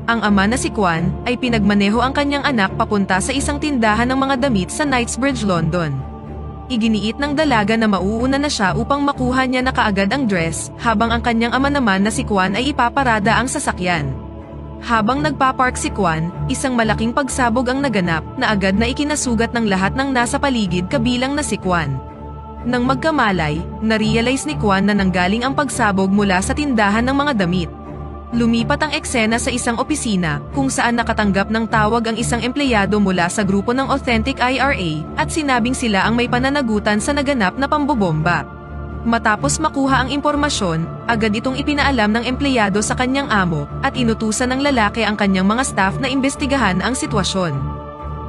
ang ama na si Kwan ay pinagmaneho ang kanyang anak papunta sa isang tindahan ng mga damit sa Knightsbridge, London. Iginiit ng dalaga na mauuna na siya upang makuha niya na kaagad ang dress, habang ang kanyang ama naman na si Kwan ay ipaparada ang sasakyan. Habang nagpapark si Kwan, isang malaking pagsabog ang naganap na agad na ikinasugat ng lahat ng nasa paligid kabilang na si Kwan. Nang magkamalay, narealize ni Kwan na nanggaling ang pagsabog mula sa tindahan ng mga damit. Lumipat ang eksena sa isang opisina, kung saan nakatanggap ng tawag ang isang empleyado mula sa grupo ng Authentic IRA, at sinabing sila ang may pananagutan sa naganap na pambobomba. Matapos makuha ang impormasyon, agad itong ipinaalam ng empleyado sa kanyang amo, at inutusan ng lalaki ang kanyang mga staff na imbestigahan ang sitwasyon.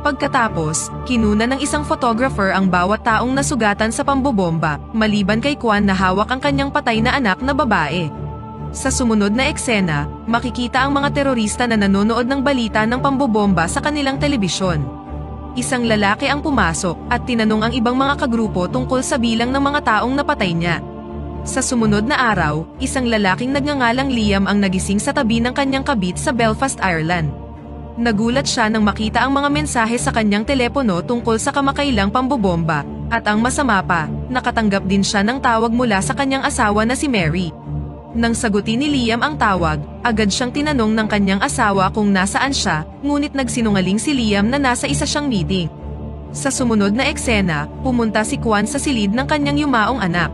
Pagkatapos, kinuna ng isang photographer ang bawat taong nasugatan sa pambobomba, maliban kay Kwan na hawak ang kanyang patay na anak na babae. Sa sumunod na eksena, makikita ang mga terorista na nanonood ng balita ng pambobomba sa kanilang telebisyon. Isang lalaki ang pumasok at tinanong ang ibang mga kagrupo tungkol sa bilang ng mga taong napatay niya. Sa sumunod na araw, isang lalaking nagngangalang Liam ang nagising sa tabi ng kanyang kabit sa Belfast, Ireland. Nagulat siya nang makita ang mga mensahe sa kanyang telepono tungkol sa kamakailang pambobomba, at ang masama pa, nakatanggap din siya ng tawag mula sa kanyang asawa na si Mary. Nang sagutin ni Liam ang tawag, agad siyang tinanong ng kanyang asawa kung nasaan siya, ngunit nagsinungaling si Liam na nasa isa siyang meeting. Sa sumunod na eksena, pumunta si Kwan sa silid ng kanyang yumaong anak.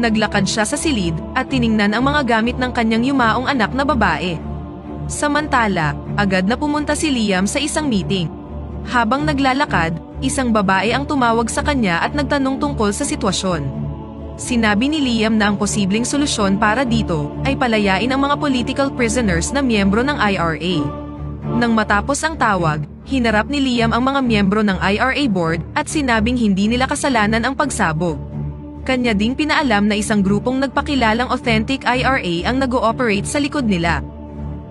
Naglakad siya sa silid, at tiningnan ang mga gamit ng kanyang yumaong anak na babae. Samantala, agad na pumunta si Liam sa isang meeting. Habang naglalakad, isang babae ang tumawag sa kanya at nagtanong tungkol sa sitwasyon. Sinabi ni Liam na ang posibleng solusyon para dito ay palayain ang mga political prisoners na miyembro ng IRA. Nang matapos ang tawag, hinarap ni Liam ang mga miyembro ng IRA board at sinabing hindi nila kasalanan ang pagsabog. Kanya ding pinaalam na isang grupong nagpakilalang Authentic IRA ang nag-ooperate sa likod nila.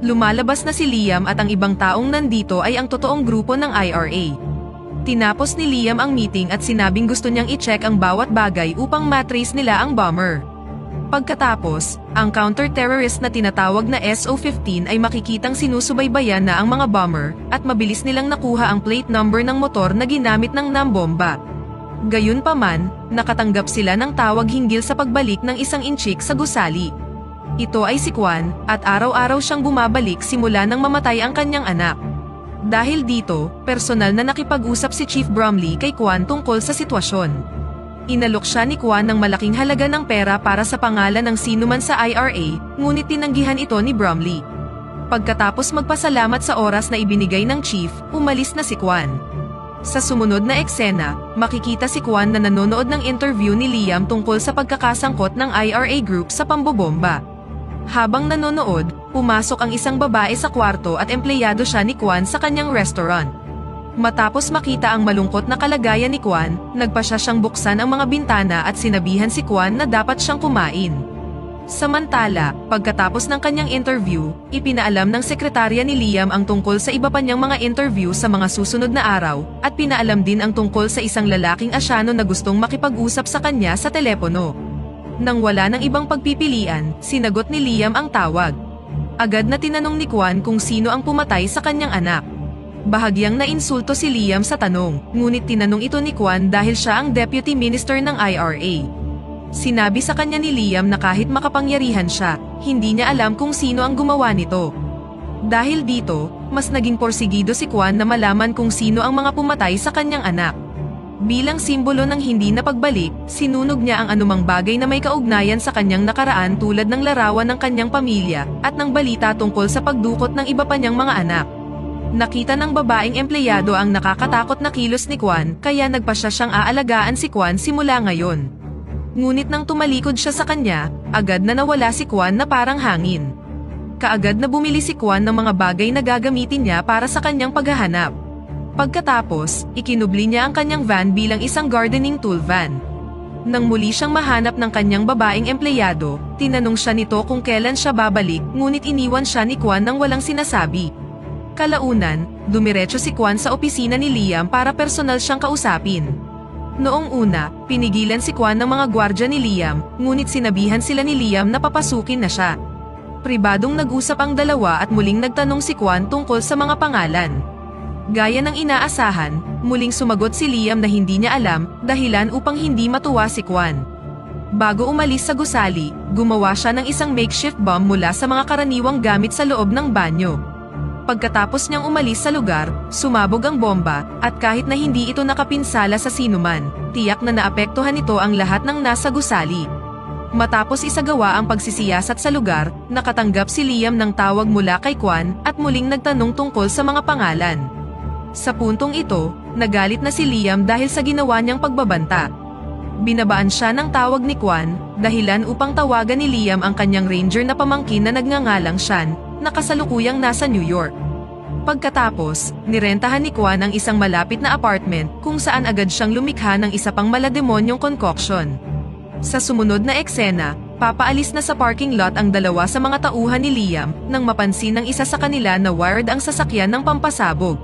Lumalabas na si Liam at ang ibang taong nandito ay ang totoong grupo ng IRA. Tinapos ni Liam ang meeting at sinabing gusto niyang i-check ang bawat bagay upang matrace nila ang bomber. Pagkatapos, ang counter-terrorist na tinatawag na SO-15 ay makikitang sinusubaybayan na ang mga bomber, at mabilis nilang nakuha ang plate number ng motor na ginamit ng nambomba. Gayunpaman, nakatanggap sila ng tawag hinggil sa pagbalik ng isang inchik sa gusali. Ito ay si Kwan, at araw-araw siyang bumabalik simula nang mamatay ang kanyang anak. Dahil dito, personal na nakipag-usap si Chief Bromley kay Kwan tungkol sa sitwasyon. Inalok siya ni Kwan ng malaking halaga ng pera para sa pangalan ng sinuman sa IRA, ngunit tinanggihan ito ni Bromley. Pagkatapos magpasalamat sa oras na ibinigay ng chief, umalis na si Kwan. Sa sumunod na eksena, makikita si Kwan na nanonood ng interview ni Liam tungkol sa pagkakasangkot ng IRA group sa pambobomba. Habang nanonood, pumasok ang isang babae sa kwarto at empleyado siya ni Kwan sa kanyang restaurant. Matapos makita ang malungkot na kalagayan ni Kwan, nagpa siyang buksan ang mga bintana at sinabihan si Kwan na dapat siyang kumain. Samantala, pagkatapos ng kanyang interview, ipinaalam ng sekretarya ni Liam ang tungkol sa iba pa niyang mga interview sa mga susunod na araw, at pinaalam din ang tungkol sa isang lalaking Asyano na gustong makipag-usap sa kanya sa telepono. Nang wala ng ibang pagpipilian, sinagot ni Liam ang tawag. Agad na tinanong ni Kwan kung sino ang pumatay sa kanyang anak. Bahagyang nainsulto si Liam sa tanong, ngunit tinanong ito ni Kwan dahil siya ang Deputy Minister ng IRA. Sinabi sa kanya ni Liam na kahit makapangyarihan siya, hindi niya alam kung sino ang gumawa nito. Dahil dito, mas naging porsigido si Kwan na malaman kung sino ang mga pumatay sa kanyang anak. Bilang simbolo ng hindi na pagbalik, sinunog niya ang anumang bagay na may kaugnayan sa kanyang nakaraan tulad ng larawan ng kanyang pamilya, at ng balita tungkol sa pagdukot ng iba pa niyang mga anak. Nakita ng babaeng empleyado ang nakakatakot na kilos ni Kwan, kaya nagpa siyang aalagaan si Kwan simula ngayon. Ngunit nang tumalikod siya sa kanya, agad na nawala si Kwan na parang hangin. Kaagad na bumili si Kwan ng mga bagay na gagamitin niya para sa kanyang paghahanap. Pagkatapos, ikinubli niya ang kanyang van bilang isang gardening tool van. Nang muli siyang mahanap ng kanyang babaeng empleyado, tinanong siya nito kung kailan siya babalik, ngunit iniwan siya ni Kwan nang walang sinasabi. Kalaunan, dumiretso si Kwan sa opisina ni Liam para personal siyang kausapin. Noong una, pinigilan si Kwan ng mga gwardya ni Liam, ngunit sinabihan sila ni Liam na papasukin na siya. Pribadong nag-usap ang dalawa at muling nagtanong si Kwan tungkol sa mga pangalan. Gaya ng inaasahan, muling sumagot si Liam na hindi niya alam, dahilan upang hindi matuwa si Kwan. Bago umalis sa gusali, gumawa siya ng isang makeshift bomb mula sa mga karaniwang gamit sa loob ng banyo. Pagkatapos niyang umalis sa lugar, sumabog ang bomba, at kahit na hindi ito nakapinsala sa sinuman, tiyak na naapektuhan nito ang lahat ng nasa gusali. Matapos isagawa ang pagsisiyasat sa lugar, nakatanggap si Liam ng tawag mula kay Kwan at muling nagtanong tungkol sa mga pangalan. Sa puntong ito, nagalit na si Liam dahil sa ginawa niyang pagbabanta. Binabaan siya ng tawag ni Kwan, dahilan upang tawagan ni Liam ang kanyang ranger na pamangkin na nagngangalang Sean, na kasalukuyang nasa New York. Pagkatapos, nirentahan ni Kwan ang isang malapit na apartment kung saan agad siyang lumikha ng isa pang malademonyong concoction. Sa sumunod na eksena, papaalis na sa parking lot ang dalawa sa mga tauhan ni Liam nang mapansin ng isa sa kanila na wired ang sasakyan ng pampasabog.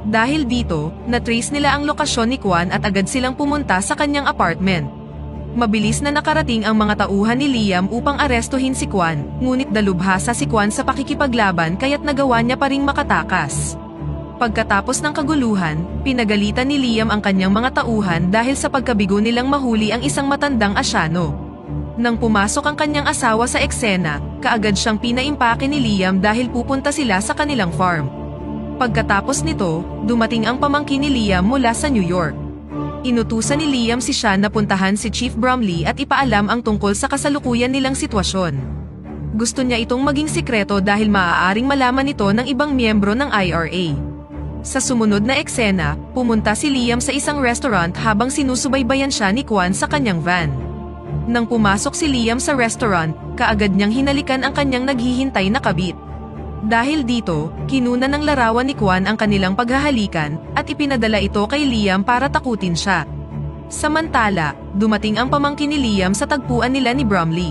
Dahil dito, na-trace nila ang lokasyon ni Kwan at agad silang pumunta sa kanyang apartment. Mabilis na nakarating ang mga tauhan ni Liam upang arestuhin si Kwan, ngunit dalubhasa si Kwan sa pakikipaglaban kaya't nagawa niya pa ring makatakas. Pagkatapos ng kaguluhan, pinagalitan ni Liam ang kanyang mga tauhan dahil sa pagkabigo nilang mahuli ang isang matandang Asyano. Nang pumasok ang kanyang asawa sa eksena, kaagad siyang pinaimpake ni Liam dahil pupunta sila sa kanilang farm. Pagkatapos nito, dumating ang pamangkin ni Liam mula sa New York. Inutusan ni Liam si Sean na puntahan si Chief Bromley at ipaalam ang tungkol sa kasalukuyan nilang sitwasyon. Gusto niya itong maging sikreto dahil maaaring malaman ito ng ibang miyembro ng IRA. Sa sumunod na eksena, pumunta si Liam sa isang restaurant habang sinusubaybayan siya ni Kwan sa kanyang van. Nang pumasok si Liam sa restaurant, kaagad niyang hinalikan ang kanyang naghihintay na kabit. Dahil dito, kinuna ng larawan ni Kwan ang kanilang paghahalikan at ipinadala ito kay Liam para takutin siya. Samantala, dumating ang pamangkin ni Liam sa tagpuan nila ni Bromley.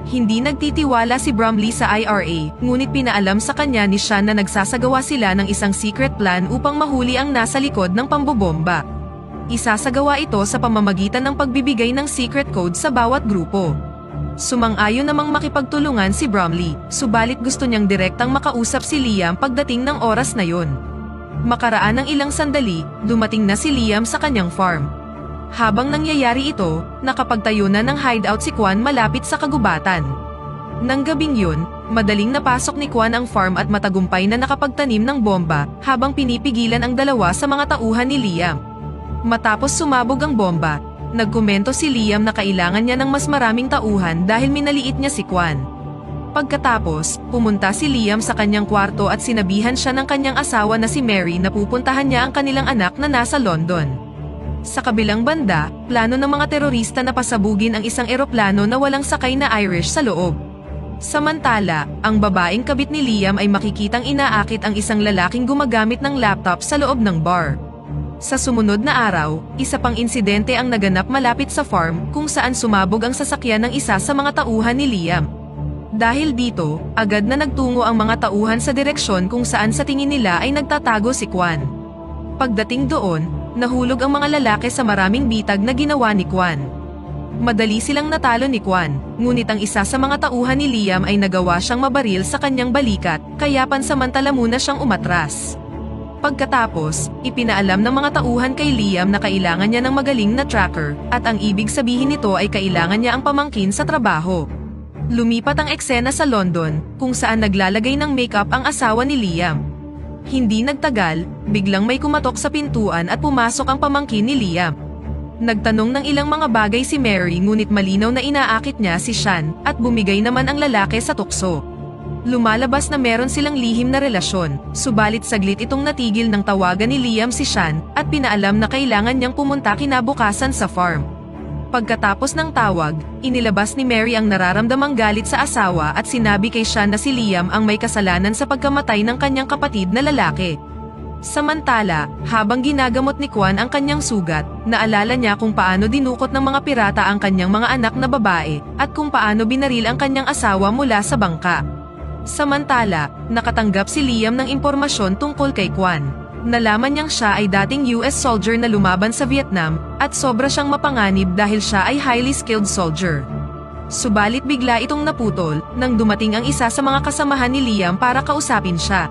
Hindi nagtitiwala si Bromley sa IRA, ngunit pinaalam sa kanya ni Sean na nagsasagawa sila ng isang secret plan upang mahuli ang nasa likod ng pambobomba. Isasagawa ito sa pamamagitan ng pagbibigay ng secret code sa bawat grupo. Sumang-ayon namang makipagtulungan si Bromley, subalit gusto niyang direktang makausap si Liam pagdating ng oras na yon. Makaraan ng ilang sandali, dumating na si Liam sa kanyang farm. Habang nangyayari ito, nakapagtayo na ng hideout si Kwan malapit sa kagubatan. Nang gabing yun, madaling napasok ni Kwan ang farm at matagumpay na nakapagtanim ng bomba habang pinipigilan ang dalawa sa mga tauhan ni Liam. Matapos sumabog ang bomba, nagkomento si Liam na kailangan niya ng mas maraming tauhan dahil minaliit niya si Kwan. Pagkatapos, pumunta si Liam sa kanyang kwarto at sinabihan siya ng kanyang asawa na si Mary na pupuntahan niya ang kanilang anak na nasa London. Sa kabilang banda, plano ng mga terorista na pasabugin ang isang eroplano na walang sakay na Irish sa loob. Samantala, ang babaeng kabit ni Liam ay makikitang inaakit ang isang lalaking gumagamit ng laptop sa loob ng bar. Sa sumunod na araw, isa pang insidente ang naganap malapit sa farm kung saan sumabog ang sasakyan ng isa sa mga tauhan ni Liam. Dahil dito, agad na nagtungo ang mga tauhan sa direksyon kung saan sa tingin nila ay nagtatago si Kwan. Pagdating doon, nahulog ang mga lalaki sa maraming bitag na ginawa ni Kwan. Madali silang natalo ni Kwan, ngunit ang isa sa mga tauhan ni Liam ay nagawa siyang mabaril sa kanyang balikat, kaya pansamantala muna siyang umatras. Pagkatapos, ipinaalam ng mga tauhan kay Liam na kailangan niya ng magaling na tracker, at ang ibig sabihin nito ay kailangan niya ang pamangkin sa trabaho. Lumipat ang eksena sa London, kung saan naglalagay ng makeup ang asawa ni Liam. Hindi nagtagal, biglang may kumatok sa pintuan at pumasok ang pamangkin ni Liam. Nagtanong ng ilang mga bagay si Mary ngunit malinaw na inaakit niya si Sean at bumigay naman ang lalaki sa tukso. Lumalabas na meron silang lihim na relasyon, subalit saglit itong natigil ng tawagan ni Liam si Sean at pinaalam na kailangan niyang pumunta kinabukasan sa farm. Pagkatapos ng tawag, inilabas ni Mary ang nararamdamang galit sa asawa at sinabi kay Sean na si Liam ang may kasalanan sa pagkamatay ng kanyang kapatid na lalaki. Samantala, habang ginagamot ni Kwan ang kanyang sugat, naalala niya kung paano dinukot ng mga pirata ang kanyang mga anak na babae at kung paano binaril ang kanyang asawa mula sa bangka. Samantala, nakatanggap si Liam ng impormasyon tungkol kay Kwan. Nalaman niyang siya ay dating US soldier na lumaban sa Vietnam, at sobra siyang mapanganib dahil siya ay highly skilled soldier. Subalit bigla itong naputol nang dumating ang isa sa mga kasamahan ni Liam para kausapin siya.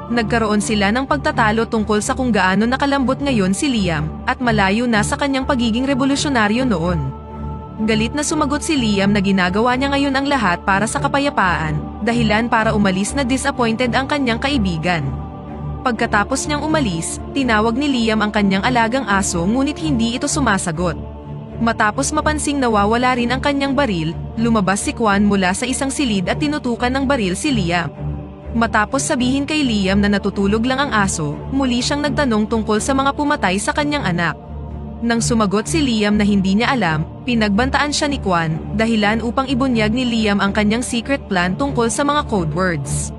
Nagkaroon sila ng pagtatalo tungkol sa kung gaano nakalambot ngayon si Liam at malayo na sa kanyang pagiging revolusyonaryo noon. Galit na sumagot si Liam na ginagawa niya ngayon ang lahat para sa kapayapaan, dahilan para umalis na disappointed ang kanyang kaibigan. Pagkatapos niyang umalis, tinawag ni Liam ang kanyang alagang aso ngunit hindi ito sumasagot. Matapos mapansing nawawala rin ang kanyang baril, lumabas si Kwan mula sa isang silid at tinutukan ng baril si Liam. Matapos sabihin kay Liam na natutulog lang ang aso, muli siyang nagtanong tungkol sa mga pumatay sa kanyang anak. Nang sumagot si Liam na hindi niya alam, pinagbantaan siya ni Kwan, dahilan upang ibunyag ni Liam ang kanyang secret plan tungkol sa mga code words.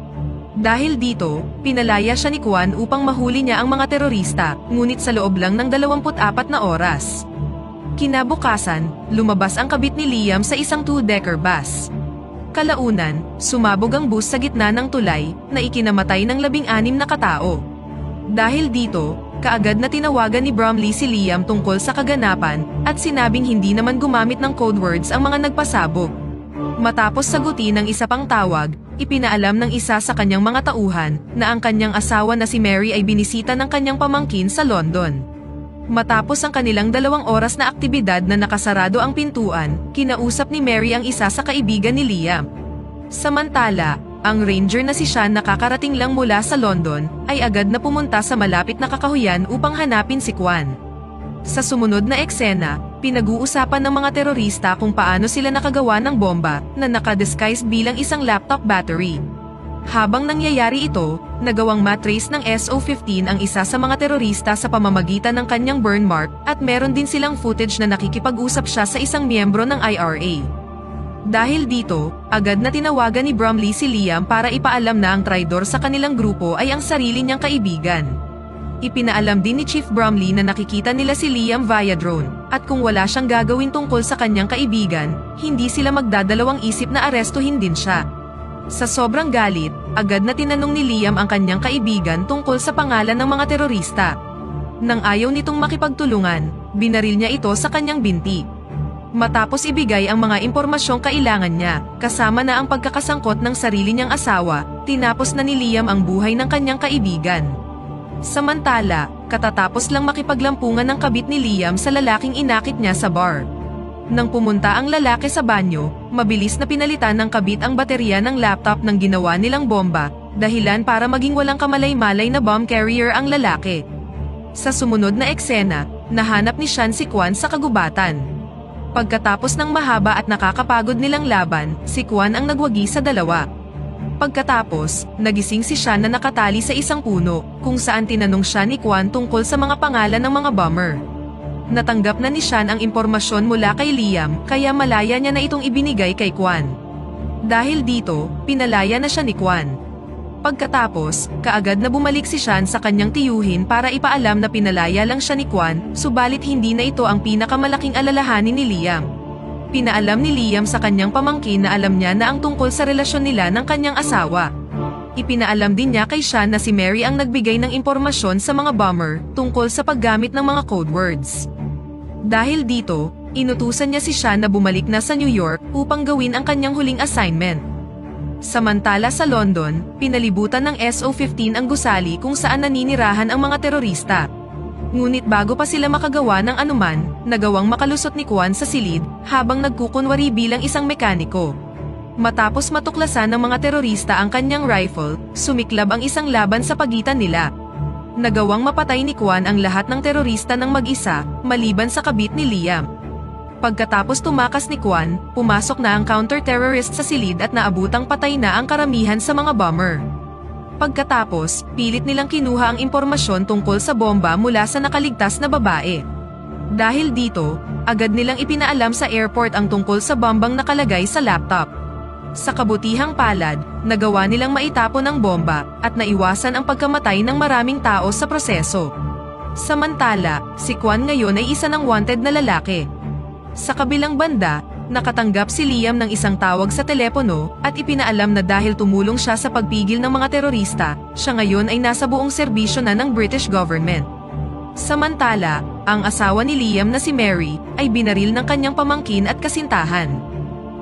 Dahil dito, pinalaya siya ni Kwan upang mahuli niya ang mga terorista, ngunit sa loob lang ng 24 na oras. Kinabukasan, lumabas ang kabit ni Liam sa isang 2-decker bus. Kalaunan, sumabog ang bus sa gitna ng tulay, na ikinamatay ng 16 na katao. Dahil dito, kaagad na tinawagan ni Bromley si Liam tungkol sa kaganapan, at sinabing hindi naman gumamit ng code words ang mga nagpasabog. Matapos sagutin ng isa pang tawag, ipinaalam ng isa sa kanyang mga tauhan, na ang kanyang asawa na si Mary ay binisita ng kanyang pamangkin sa London. Matapos ang kanilang 2 oras na aktibidad na nakasarado ang pintuan, kinausap ni Mary ang isa sa kaibigan ni Liam. Samantala, ang ranger na si Sean na kakarating lang mula sa London, ay agad na pumunta sa malapit na kakahuyan upang hanapin si Kwan. Sa sumunod na eksena, pinag-uusapan ng mga terorista kung paano sila nakagawa ng bomba na nakadisguise bilang isang laptop battery. Habang nangyayari ito, nagawang matrace ng SO-15 ang isa sa mga terorista sa pamamagitan ng kanyang burn mark at meron din silang footage na nakikipag-usap siya sa isang miyembro ng IRA. Dahil dito, agad na tinawagan ni Bromley si Liam para ipaalam na ang traidor sa kanilang grupo ay ang sarili niyang kaibigan. Ipinaalam din ni Chief Bromley na nakikita nila si Liam via drone, at kung wala siyang gagawin tungkol sa kanyang kaibigan, hindi sila magdadalawang isip na arestuhin din siya. Sa sobrang galit, agad na tinanong ni Liam ang kanyang kaibigan tungkol sa pangalan ng mga terorista. Nang ayaw nitong makipagtulungan, binaril niya ito sa kanyang binti. Matapos ibigay ang mga impormasyong kailangan niya, kasama na ang pagkakasangkot ng sarili niyang asawa, tinapos na ni Liam ang buhay ng kanyang kaibigan. Samantala, katatapos lang makipaglampungan ng kabit ni Liam sa lalaking inakit niya sa bar. Nang pumunta ang lalaki sa banyo, mabilis na pinalitan ng kabit ang baterya ng laptop ng ginawa nilang bomba, dahilan para maging walang kamalay-malay na bomb carrier ang lalaki. Sa sumunod na eksena, nahanap ni Sean si Kwan sa kagubatan. Pagkatapos ng mahaba at nakakapagod nilang laban, si Kwan ang nagwagi sa dalawa. Pagkatapos, nagising si Sean na nakatali sa isang puno, kung saan tinanong siya ni Kwan tungkol sa mga pangalan ng mga bomber. Natanggap na ni Sean ang impormasyon mula kay Liam, kaya malaya niya na itong ibinigay kay Kwan. Dahil dito, pinalaya na siya ni Kwan. Pagkatapos, kaagad na bumalik si Sean sa kanyang tiyuhin para ipaalam na pinalaya lang siya ni Kwan, subalit hindi na ito ang pinakamalaking alalahanin ni Liam. Pinaalam ni Liam sa kanyang pamangkin na alam niya na ang tungkol sa relasyon nila ng kanyang asawa. Ipinaalam din niya kay Sean na si Mary ang nagbigay ng impormasyon sa mga bomber tungkol sa paggamit ng mga code words. Dahil dito, inutusan niya si Sean na bumalik na sa New York upang gawin ang kanyang huling assignment. Samantala sa London, pinalibutan ng SO-15 ang gusali kung saan naninirahan ang mga terorista. Ngunit bago pa sila makagawa ng anuman, nagawang makalusot ni Kwan sa silid habang nagkukunwari bilang isang mekaniko. Matapos matuklasan ng mga terorista ang kanyang rifle, sumiklab ang isang laban sa pagitan nila. Nagawang mapatay ni Kwan ang lahat ng terorista ng mag-isa, maliban sa kabit ni Liam. Pagkatapos tumakas ni Kwan, pumasok na ang counter-terrorist sa silid at naabutang patay na ang karamihan sa mga bomber. Pagkatapos, pilit nilang kinuha ang impormasyon tungkol sa bomba mula sa nakaligtas na babae. Dahil dito, agad nilang ipinaalam sa airport ang tungkol sa bombang nakalagay sa laptop. Sa kabutihang palad, nagawa nilang maitapon ang bomba at naiwasan ang pagkamatay ng maraming tao sa proseso. Samantala, si Kwan ngayon ay isa ng wanted na lalaki. Sa kabilang banda, nakatanggap si Liam ng isang tawag sa telepono at ipinaalam na dahil tumulong siya sa pagpigil ng mga terorista, siya ngayon ay nasa buong serbisyo na ng British government. Samantala, ang asawa ni Liam na si Mary ay binaril ng kanyang pamangkin at kasintahan.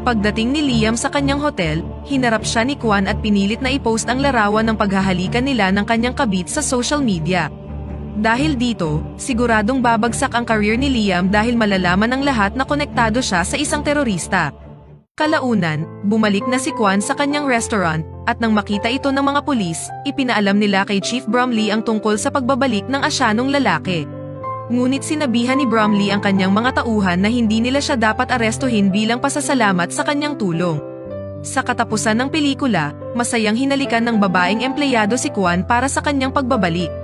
Pagdating ni Liam sa kanyang hotel, hinarap siya ni Kwan at pinilit na i-post ang larawan ng paghahalikan nila ng kanyang kabit sa social media. Dahil dito, siguradong babagsak ang career ni Liam dahil malalaman ng lahat na konektado siya sa isang terorista. Kalaunan, bumalik na si Kwan sa kanyang restaurant, at nang makita ito ng mga pulis, ipinaalam nila kay Chief Bromley ang tungkol sa pagbabalik ng asyanong lalaki. Ngunit sinabihan ni Bromley ang kanyang mga tauhan na hindi nila siya dapat arestuhin bilang pasasalamat sa kanyang tulong. Sa katapusan ng pelikula, masayang hinalikan ng babaeng empleyado si Kwan para sa kanyang pagbabalik.